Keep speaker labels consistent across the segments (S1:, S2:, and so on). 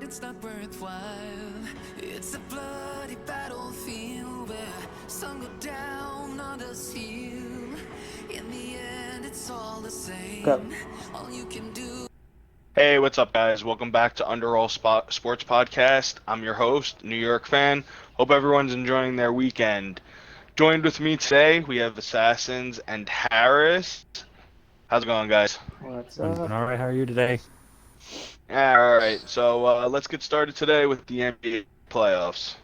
S1: it's not worthwhile. It's a bloody battlefield where some go down, others heal. In the end, it's all the
S2: Go.
S1: same. All you can do.
S3: Hey, what's up, guys? Welcome back to Underall Sports Podcast. I'm your host, New York fan. Hope everyone's enjoying their weekend. Joined with me today, we have Assassins and Harris. How's it going, guys?
S2: What's
S4: I'm doing
S2: up?
S4: all right. How are you today?
S3: All right, so let's get started today with the NBA playoffs.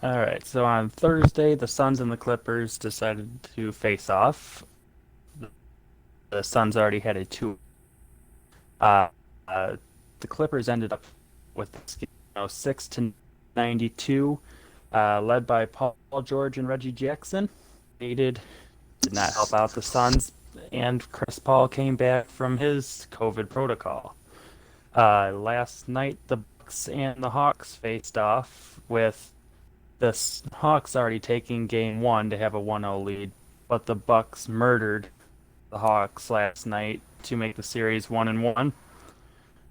S4: All right. So on Thursday, the Suns and the Clippers decided to face off. The Suns already had a two. Uh, uh, the Clippers ended up with 6-92, led by Paul George and Reggie Jackson. Did not help out the Suns, and Chris Paul came back from his COVID protocol. Last night, the Bucks and the Hawks faced off with the Hawks already taking game one to have a 1-0 lead, but the Bucks murdered the Hawks last night to make the series 1-1,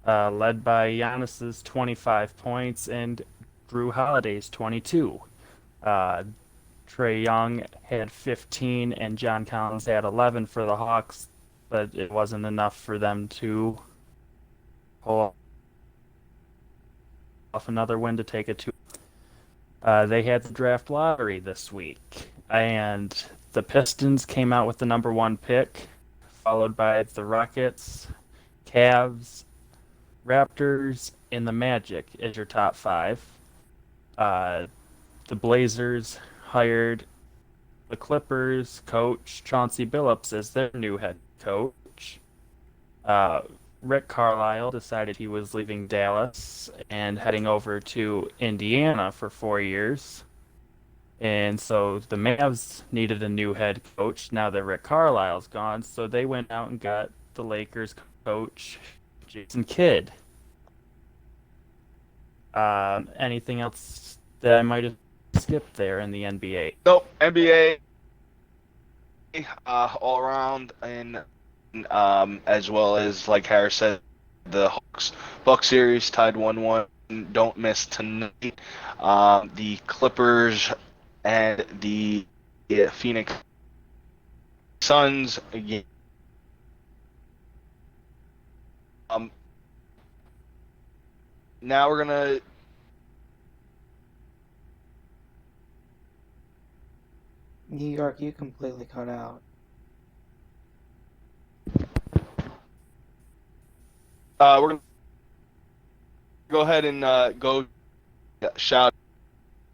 S4: led by Giannis's 25 points and Drew Holiday's 22. Uh, Trae Young had 15 and John Collins had 11 for the Hawks, but it wasn't enough for them to pull off another win to take it to. They had the draft lottery this week, and the Pistons came out with the number one pick, followed by the Rockets, Cavs, Raptors, and the Magic as your top five. The Blazers hired the Clippers coach Chauncey Billups as their new head coach. Uh, Rick Carlisle decided he was leaving Dallas and heading over to Indiana for 4 years. And so the Mavs needed a new head coach now that Rick Carlisle's gone. So they went out and got the Lakers coach, Jason Kidd. Anything else that I might have skipped there in the NBA?
S3: Nope, NBA all around, and as well as, like Harris said, the Hawks Bucks series tied 1-1. Don't miss tonight. The Clippers and the Phoenix Suns again. Now we're gonna
S2: New York, you completely cut out.
S3: we're gonna go ahead and go shout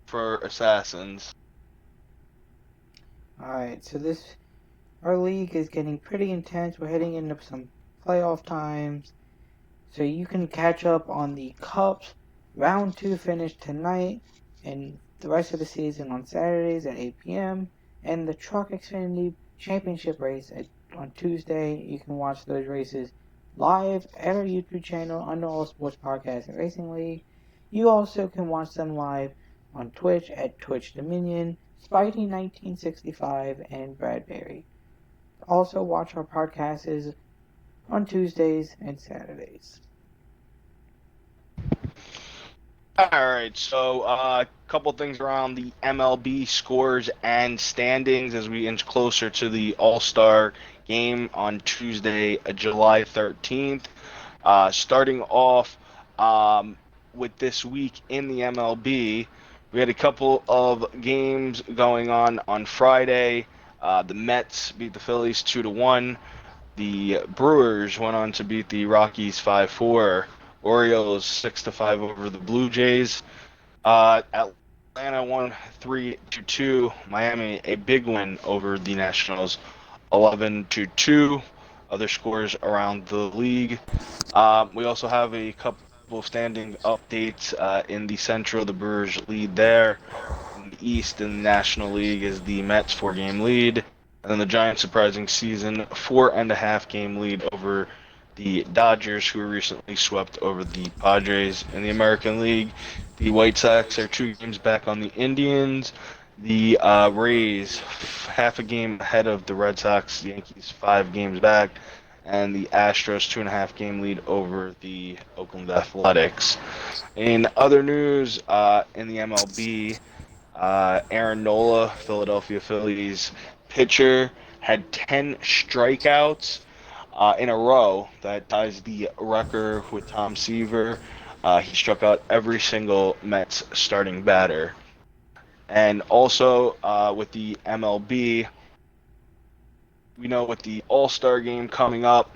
S3: for Assassins.
S2: Alright, so our league is getting pretty intense. We're heading into some playoff times. So you can catch up on the Cups. Round 2 finished tonight, and the rest of the season on Saturdays at 8 p.m. And the Truck Xfinity Championship race on Tuesday. You can watch those races live at our YouTube channel under All Sports Podcast and Racing League. You also can watch them live on Twitch at Twitch Dominion, Spidey1965, and Bradbury. Also watch our podcasts on Tuesdays and Saturdays.
S3: All right, so a couple things around the MLB scores and standings as we inch closer to the All-Star game on Tuesday, July 13th. Starting off with this week in the MLB, we had a couple of games going on Friday. The Mets beat the Phillies 2-1. The Brewers went on to beat the Rockies 5-4. Orioles 6-5 over the Blue Jays. Atlanta won 3-2. Miami a big win over the Nationals 11-2. Other scores around the league. We also have a couple of standing updates in the Central. The Brewers lead there. In the East, in the National League, is the Mets 4-game lead. And then the Giants' surprising season 4.5-game lead over the Dodgers, who were recently swept over the Padres. In the American League, the White Sox are 2 games back on the Indians. The Rays, half a game ahead of the Red Sox. The Yankees, 5 games back. and the Astros 2.5 game lead over the Oakland Athletics. In other news, in the MLB, Aaron Nola, Philadelphia Phillies pitcher, had 10 strikeouts in a row. That ties the record with Tom Seaver. He struck out every single Mets starting batter. And also with the MLB, we know with the All-Star game coming up,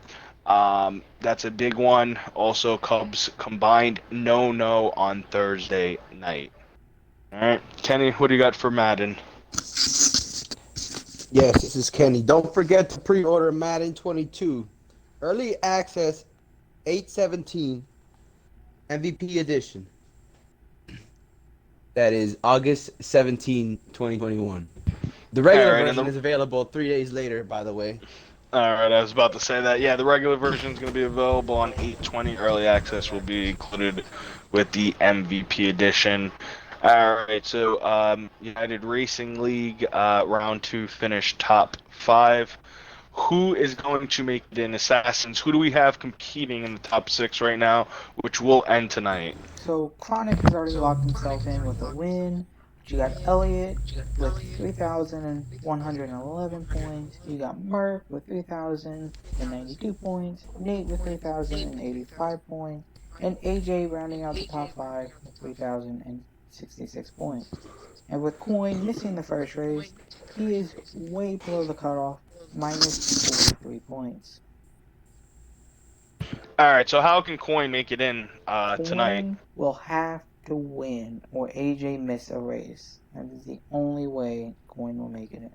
S3: that's a big one. Also, Cubs combined no on Thursday night. All right, Kenny, what do you got for Madden?
S5: Yes, this is Kenny. Don't forget to pre-order Madden 22. Early access 8/17 MVP edition. That is August 17, 2021. The
S3: All
S5: regular
S3: right,
S5: version is available 3 days later, by the way.
S3: all right, I was about to say that. Yeah, the regular version is going to be available on 8/20. Early access will be included with the MVP edition. All right, so United Racing League round 2 finished top 5. Who is going to make it in Assassins? Who do we have competing in the top 6 right now, which will end tonight?
S2: So Chronic has already locked himself in with a win. But you got Elliot with 3,111 points. You got Merck with 3,092 points. Nate with 3,085 points. And AJ rounding out the top 5 with 3,066 points. And with Coin missing the first race, he is way below the cutoff, minus 43 points.
S3: All right, so how can Coin make it in tonight?
S2: Coin will have to win or AJ miss a race. That is the only way Coin will make it in.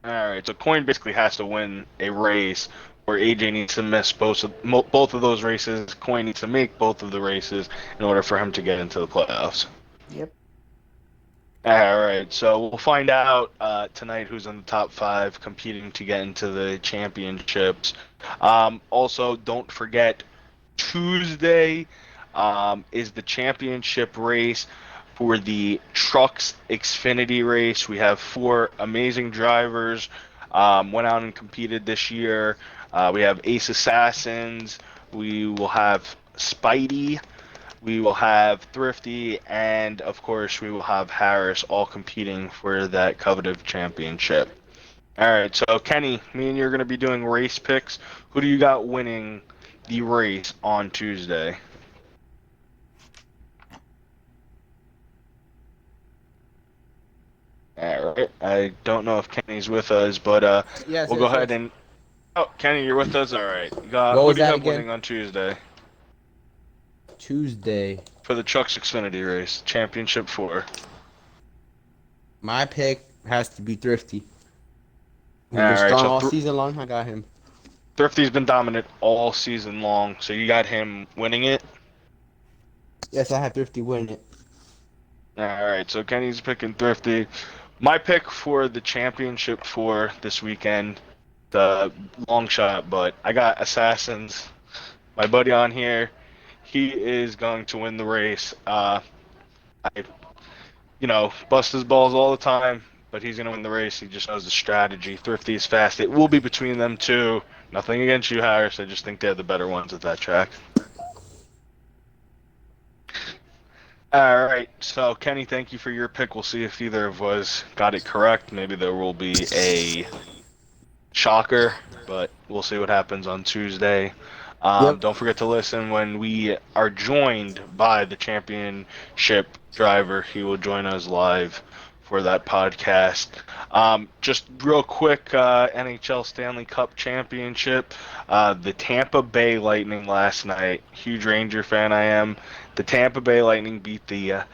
S3: All right, so Coin basically has to win a race, where AJ needs to miss both of those races. Coin needs to make both of the races in order for him to get into the playoffs.
S2: Yep.
S3: All right, so we'll find out tonight who's in the top 5 competing to get into the championships. Also, don't forget, Tuesday is the championship race for the Trucks Xfinity race. We have 4 amazing drivers went out and competed this year. We have Ace Assassins. We will have Spidey. We will have Thrifty, and of course, we will have Harris, all competing for that coveted championship. All right, so Kenny, me and you are going to be doing race picks. Who do you got winning the race on Tuesday? All right, I don't know if Kenny's with us, but
S5: Yes,
S3: we'll go ahead and. Oh, Kenny, you're with us. All right,
S5: What
S3: who
S5: was
S3: do you
S5: that
S3: have
S5: again?
S3: winning on Tuesday
S5: Tuesday.
S3: for the Trucks Xfinity race, Championship 4?
S5: My pick has to be Thrifty. He's
S3: All
S5: been
S3: right,
S5: strong
S3: so
S5: all season long. I got him.
S3: Thrifty's been dominant all season long, so you got him winning it.
S5: Yes, I have Thrifty winning it.
S3: All right, so Kenny's picking Thrifty. My pick for the championship for this weekend, the long shot, but I got Assassins. My buddy on here, he is going to win the race. I, bust his balls all the time, but he's going to win the race. He just knows the strategy. Thrifty is fast. It will be between them two. Nothing against you, Harris. I just think they're the better ones at that track. All right, so Kenny, thank you for your pick. We'll see if either of us got it correct. Maybe there will be a shocker, but we'll see what happens on Tuesday.
S5: Yep.
S3: Don't forget to listen when we are joined by the championship driver. He will join us live for that podcast. Just real quick, NHL Stanley Cup Championship. The Tampa Bay Lightning last night. Huge Ranger fan I am. The Tampa Bay Lightning beat the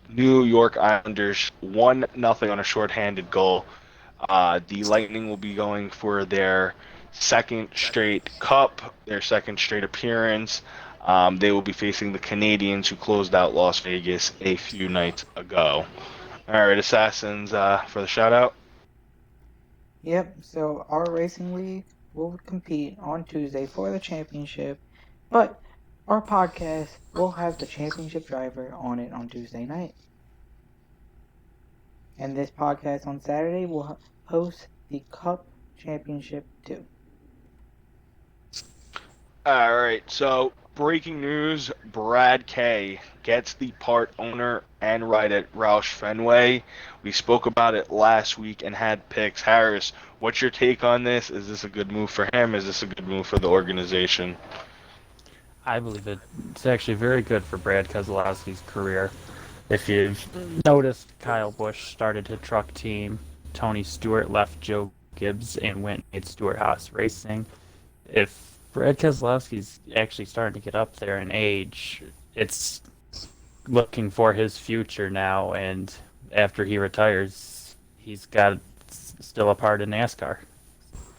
S3: New York Islanders 1-0 on a shorthanded goal. The Lightning will be going for their second straight cup, their second straight appearance. They will be facing the Canadiens, who closed out Las Vegas a few nights ago. All right, Assassins, for the shout out.
S2: Yep, so our racing league will compete on Tuesday for the championship, but our podcast will have the championship driver on it on Tuesday night. And this podcast on Saturday will host the Cup Championship too.
S3: All right, so breaking news: Brad K gets the part owner and ride at Roush Fenway. We spoke about it last week and had picks. Harris, what's your take on this? Is this a good move for him? Is this a good move for the organization?
S4: I believe it's actually very good for Brad Keselowski's career. If you've noticed, Kyle Busch started his truck team. Tony Stewart left Joe Gibbs and went and made Stewart-Haas Racing. If Brad Keselowski's actually starting to get up there in age, it's looking for his future now, and after he retires, he's got still a part in NASCAR.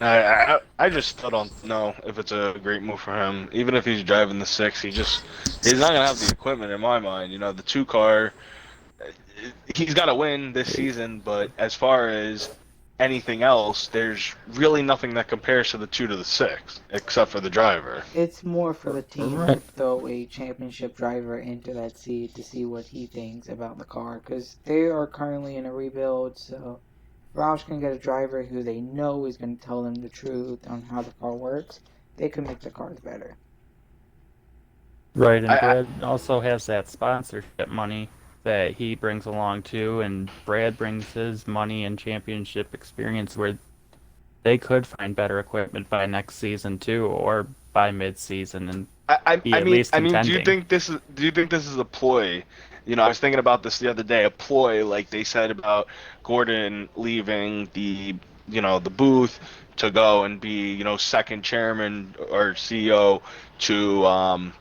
S3: I just still don't know if it's a great move for him. Even if he's driving the six, he's not gonna have the equipment in my mind. You know, the two car, he's got to win this season. But as far as anything else, there's really nothing that compares to the two to the six, except for the driver.
S2: It's more for the team to throw a championship driver into that seat to see what he thinks about the car, because they are currently in a rebuild. So Roush can get a driver who they know is going to tell them the truth on how the car works. They can make the cars better.
S4: Right, and Brad also has that sponsorship money that he brings along too, and Brad brings his money and championship experience where they could find better equipment by next season too, or by mid-season, and be at least contending.
S3: Do you think this is a ploy? You know, I was thinking about this the other day. A ploy, like they said about Gordon leaving the booth to go and be second chairman or CEO to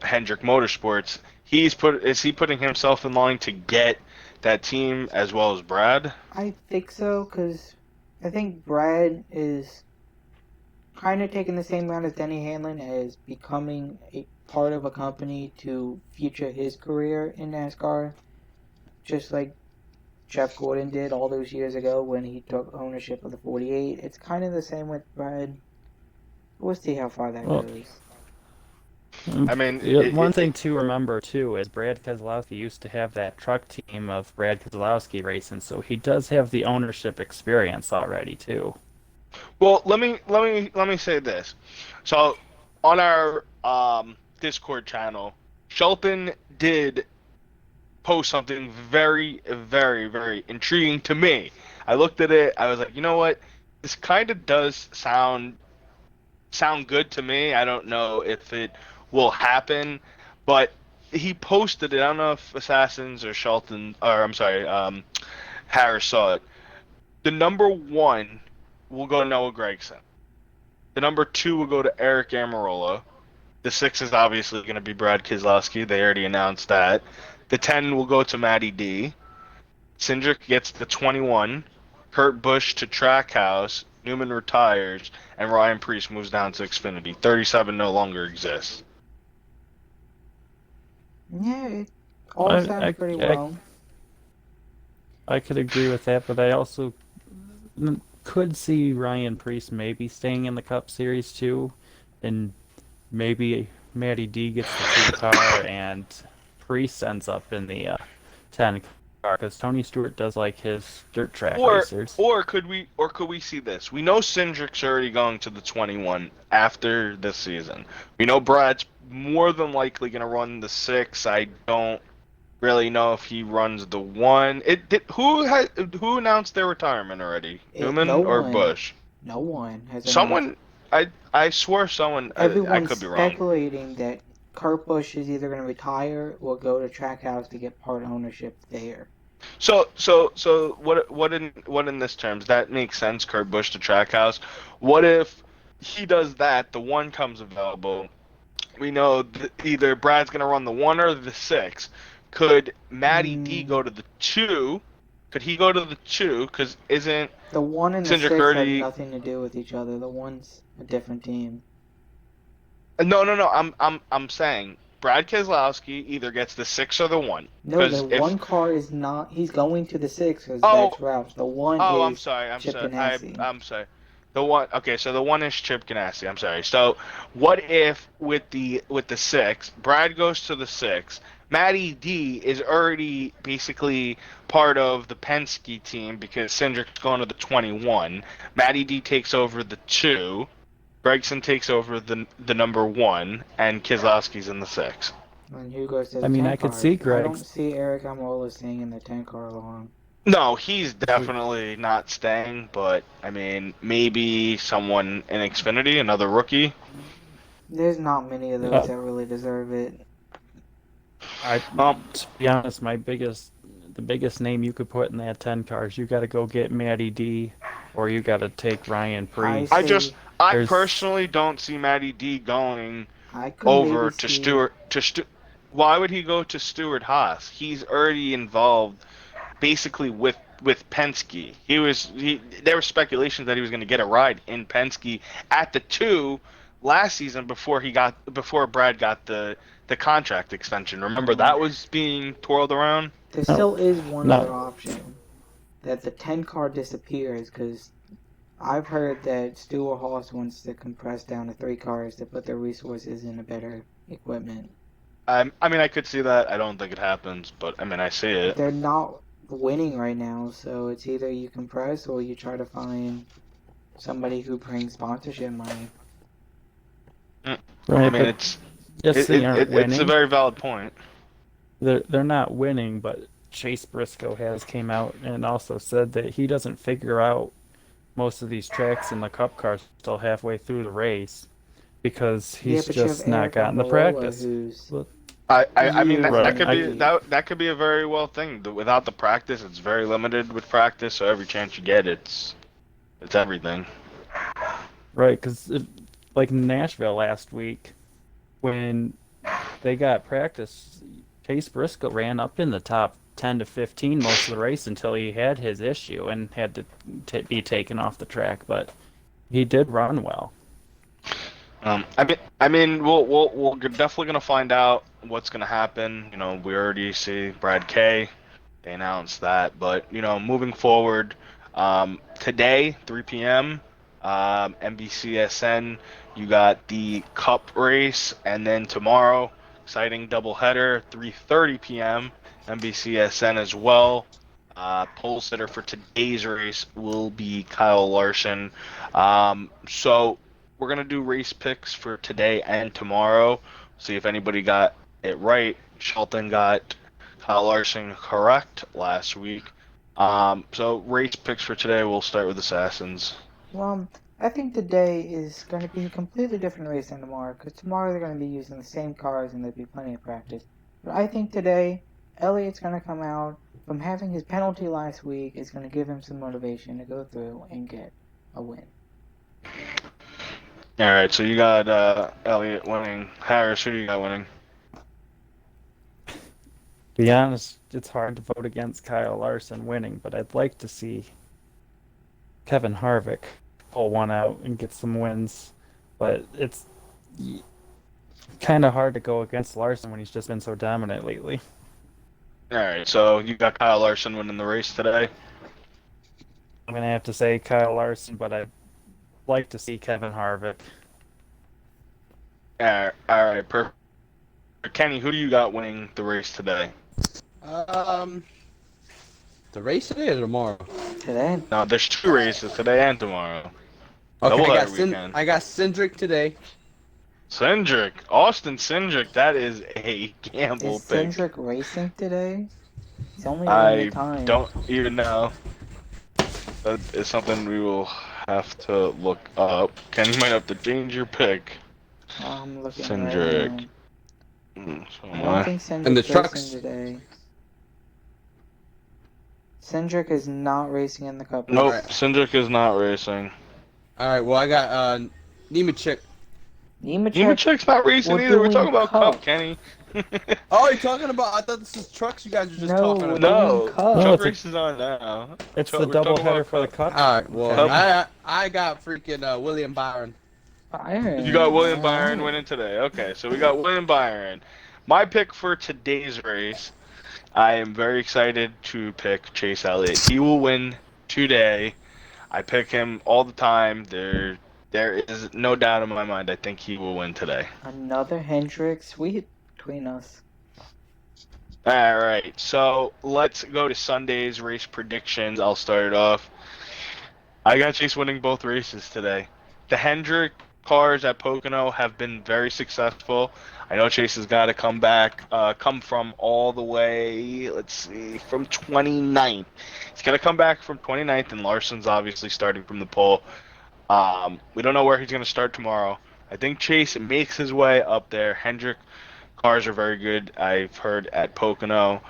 S3: Hendrick Motorsports. Is he putting himself in line to get that team as well as Brad?
S2: I think so, because I think Brad is kind of taking the same route as Denny Hamlin as becoming a part of a company to future his career in NASCAR, just like Jeff Gordon did all those years ago when he took ownership of the 48. It's kind of the same with Brad. We'll see how far that goes.
S3: I mean,
S4: one thing to remember too is Brad Keselowski used to have that truck team of Brad Keselowski Racing, so he does have the ownership experience already too.
S3: Well, let me say this. So, on our Discord channel, Shelton did post something very, very, very intriguing to me. I looked at it. I was like, you know what? This kind of does sound good to me. I don't know if it will happen, but he posted it. I don't know if Assassins or Shelton, or I'm sorry, Harris saw it. The number 1 will go to Noah Gragson. The number 2 will go to Eric Amarola. The 6 is obviously going to be Brad Keselowski. They already announced that. The 10 will go to Matty D. Cindric gets the 21. Kurt Busch to Trackhouse. Newman retires, and Ryan Preece moves down to Xfinity. 37 no longer exists.
S2: Yeah, it all sounds pretty well.
S4: I could agree with that, but I also could see Ryan Preece maybe staying in the Cup Series too, and maybe Matty D gets the 2 car and Preece ends up in the 10 car, because Tony Stewart does like his dirt track racers.
S3: Or could we see this? We know Cindric's already going to the 21 after this season. We know Brad's more than likely going to run the 6. I don't really know if he runs the 1. Who announced their retirement already? Newman or Busch?
S2: No one has.
S3: Someone. I swear someone.
S2: Everyone's
S3: I could be wrong.
S2: speculating that Kurt Busch is either going to retire or go to Trackhouse to get part ownership there.
S3: So what in this terms that makes sense? Kurt Busch to Trackhouse. What if he does that? The 1 comes available. We know either Brad's going to run the 1 or the 6. Could Matty D go to the 2? Could he go to the 2? Because isn't
S2: the 1 and the
S3: Cindric
S2: 6
S3: already...
S2: have nothing to do with each other. The 1's a different team.
S3: No. I'm saying Brad Keselowski either gets the 6 or the 1.
S2: No, the 1 car is not. He's going to the 6 because that's Roush. The 1 is.
S3: I'm sorry. I'm sorry. The 1. Okay, so the 1 is Chip Ganassi. I'm sorry. So what if with the 6, Brad goes to the 6. Matty D is already basically part of the Penske team because Cindric's going to the 21. Matty D takes over the 2. Gregson takes over the number 1, and Keselowski's in the 6.
S2: And who goes to the
S4: I mean,
S2: 10
S4: I could
S2: car?
S4: see
S2: I
S4: Greg's.
S2: don't see Eric Almirola staying in the 10 car long.
S3: No, he's definitely not staying, but I mean, maybe someone in Xfinity, another rookie.
S2: There's not many of those that really deserve it.
S4: To be honest, the biggest name you could put in that 10 cars, you got to go get Matty D, or you got to take Ryan Preece.
S3: I
S4: There's-
S3: personally don't see Matty D going
S2: I could
S3: over
S2: maybe
S3: to
S2: see-
S3: Stewart. Why would he go to Stewart Haas? He's already involved, basically with Penske. There were speculations that he was going to get a ride in Penske at the 2 last season before Brad got the contract extension. Remember that was being twirled around.
S2: There still is one
S4: No.
S2: other option. That the 10 car disappears, because I've heard that Stewart Haas wants to compress down to 3 cars to put their resources into better equipment.
S3: I mean, I could see that. I don't think it happens, but I mean, I see it.
S2: They're not winning right now, so it's either you compress or you try to find somebody who brings sponsorship money.
S4: Right,
S3: I mean,
S4: but
S3: it's
S4: they aren't winning.
S3: it's a very valid point.
S4: They're not winning, but Chase Briscoe has came out and also said that he doesn't figure out most of these tracks in the Cup cars till halfway through the race because he's
S2: but you have
S4: just not
S2: Eric
S4: gotten the
S2: Almirola,
S4: practice.
S2: who's
S3: I mean that,
S4: Right.
S3: that could be that could be a very well thing. Without the practice, it's very limited with practice. So every chance you get, it's everything.
S4: Right, because like in Nashville last week, when they got practice, Chase Briscoe ran up in the top 10 to 15 most of the race until he had his issue and had to be taken off the track. But he did run well.
S3: I mean, we're definitely gonna find out what's gonna happen. You know, we already see Brad K. They announced that, but you know, moving forward, today 3 p.m. NBCSN, you got the Cup race, and then tomorrow, exciting doubleheader, 3:30 p.m. NBCSN as well. Pole sitter for today's race will be Kyle Larson. So we're gonna do race picks for today and tomorrow. See if anybody got it right. Shelton got Kyle Larson correct last week. So race picks for today. We'll start with Assassins.
S2: Well, I think today is going to be a completely different race than tomorrow, because tomorrow they're going to be using the same cars and there'll be plenty of practice. But I think today, Elliott's going to come out from having his penalty last week. Is going to give him some motivation to go through and get a win.
S3: All right, so you got Elliott winning. Harris, who do you got winning?
S4: To be honest, it's hard to vote against Kyle Larson winning, but I'd like to see Kevin Harvick pull one out and get some wins. But it's kind of hard to go against Larson when he's just been so dominant lately.
S3: All right, so you got Kyle Larson winning the race today.
S4: I'm going to have to say Kyle Larson, but I'd like to see Kevin Harvick.
S3: All right, perfect. Kenny, who do you got winning the race today?
S5: The race today or tomorrow?
S2: Today,
S3: No, there's 2 races today and tomorrow.
S5: Okay,
S3: Doubleheader weekend.
S5: I got Cindric today.
S3: Austin Cindric, that is a gamble
S2: is
S3: pick.
S2: Cindric racing today? It's only
S3: I
S2: limited time.
S3: don't even know. That is something we will have to look up. Kenny might have to change your pick.
S2: I'm looking
S3: Cindric.
S2: right now.
S3: So
S2: I
S3: am
S2: don't
S3: I.
S2: think Cindric's
S5: And the
S2: racing
S5: trucks.
S2: today. Cindric is not racing in the Cup.
S3: Nope,
S5: Alright.
S3: Cindric is not racing.
S5: All right, well I got Nemechek.
S3: Nemechek's not racing
S2: We're
S3: either. We're
S2: doing
S3: talking about
S2: Cup.
S3: Cup, Kenny.
S5: Oh, you're talking about? I thought this was trucks. You guys were just
S2: No,
S5: talking
S2: we're
S5: about.
S2: doing
S3: No,
S2: Cup.
S4: No,
S3: Cup
S4: it's a-
S3: race is on now.
S4: It's
S3: We're
S4: the
S3: talking
S4: doubleheader
S3: about
S4: for the
S3: Cup.
S4: Cup.
S5: All right, well
S3: Cup.
S5: I got freaking William Byron.
S2: Byron.
S3: You got William
S2: Alright.
S3: Byron winning today. Okay, so we got William Byron. My pick for today's race, I am very excited to pick Chase Elliott. He will win today. I pick him all the time. There is no doubt in my mind. I think he will win today.
S2: Another Hendrick sweep between us.
S3: All right, so let's go to Sunday's race predictions. I'll start it off. I got Chase winning both races today. The Hendrick cars at Pocono have been very successful. I know Chase has got to come from all the way, let's see, from 29th. He's got to come back from 29th, and Larson's obviously starting from the pole. We don't know where he's going to start tomorrow. I think Chase makes his way up there. Hendrick cars are very good, I've heard, at Pocono.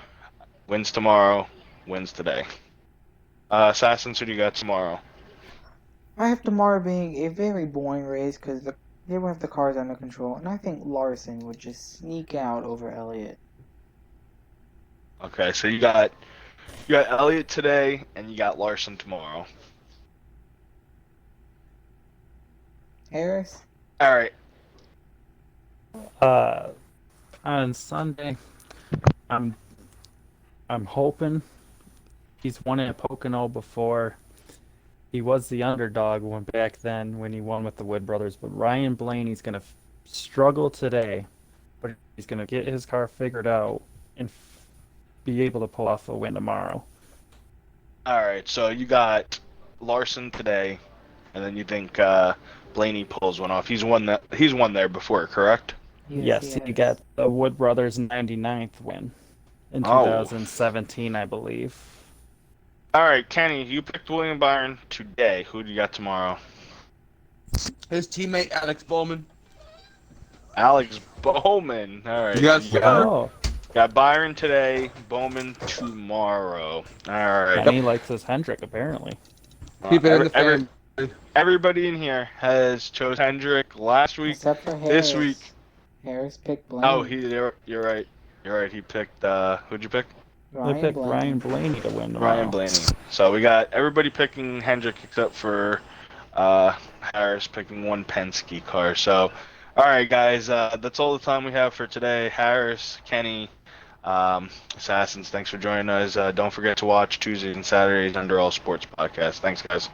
S3: Wins tomorrow, wins today. Assassins, who do you got tomorrow?
S2: I have tomorrow being a very boring race because they will have the cars under control, and I think Larson would just sneak out over Elliott.
S3: Okay, so you got Elliott today, and you got Larson tomorrow.
S2: Harris?
S3: All right.
S4: On Sunday, I'm hoping he's won at Pocono before. He was the underdog when back then when he won with the Wood Brothers, but Ryan Blaney's gonna struggle today, but he's gonna get his car figured out and be able to pull off a win tomorrow.
S3: All right, so you got Larson today, and then you think Blaney pulls one off. He's won there before, correct?
S4: Yes, he got the Wood Brothers 99th win in
S3: Oh.
S4: 2017, I believe.
S3: All right, Kenny, you picked William Byron today. Who do you got tomorrow?
S5: His teammate Alex Bowman.
S3: Alex Bowman. All right.
S5: Yes.
S3: You got,
S4: Oh,
S3: got Byron today, Bowman tomorrow. All right.
S4: and he likes his Hendrick apparently.
S5: Keep it in the family.
S3: Everybody in here has chose Hendrick last week.
S2: Except for Harris.
S3: This week.
S2: Harris picked Blaney.
S3: Oh, you're right. You're right. He picked. Who'd you pick?
S4: They picked
S2: Blaney.
S4: Ryan Blaney to win tomorrow.
S3: Ryan Blaney. So we got everybody picking Hendrick except for Harris picking one Penske car. So, all right, guys, that's all the time we have for today. Harris, Kenny, Assassins, thanks for joining us. Don't forget to watch Tuesdays and Saturdays Under All Sports podcast. Thanks, guys.